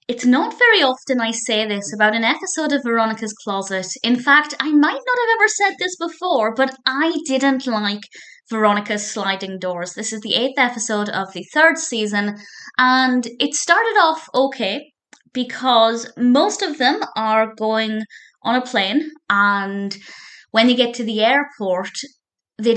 It's not very often I say this about an episode of Veronica's Closet. In fact, I might not have ever said this before, but I didn't like Veronica's Sliding Doors. This is the eighth episode of the third season, and it started off okay because most of them are going on a plane, and when they get to the airport, the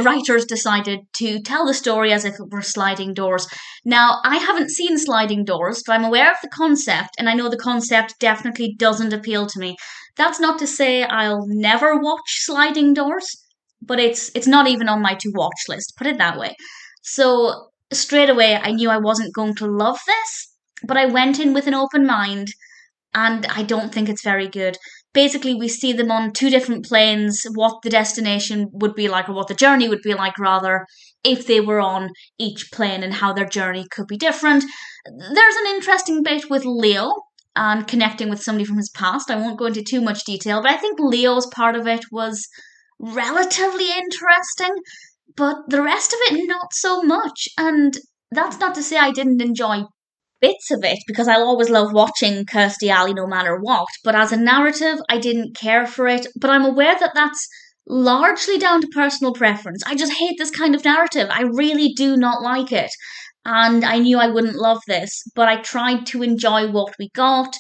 writers decided to tell the story as if it were sliding doors. Now, I haven't seen sliding doors, but I'm aware of the concept, and I know the concept definitely doesn't appeal to me. That's not to say I'll never watch sliding doors, but it's not even on my to watch list, put it that way. So straight away I knew I wasn't going to love this, but I went in with an open mind and I don't think it's very good. Basically, we see them on two different planes, what the destination would be like, or what the journey would be like, rather, if they were on each plane and how their journey could be different. There's an interesting bit with Leo and connecting with somebody from his past. I won't go into too much detail, but I think Leo's part of it was relatively interesting, but the rest of it, not so much. And that's not to say I didn't enjoy bits of it because I'll always love watching Kirstie Alley no matter what. But as a narrative, I didn't care for it. But I'm aware that that's largely down to personal preference. I just hate this kind of narrative. I really do not like it. And I knew I wouldn't love this, but I tried to enjoy what we got,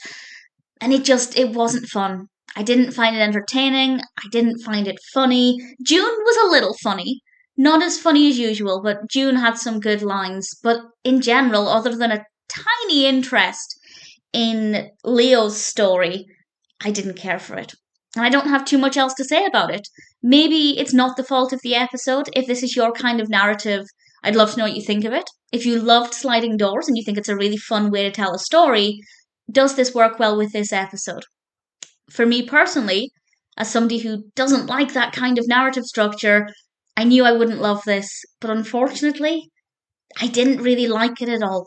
and it wasn't fun. I didn't find it entertaining. I didn't find it funny. June was a little funny. Not as funny as usual, but June had some good lines. But in general, other than a tiny interest in Leo's story, I didn't care for it. And I don't have too much else to say about it. Maybe it's not the fault of the episode. If this is your kind of narrative, I'd love to know what you think of it. If you loved Sliding Doors and you think it's a really fun way to tell a story, does this work well with this episode? For me personally, as somebody who doesn't like that kind of narrative structure, I knew I wouldn't love this, but unfortunately, I didn't really like it at all.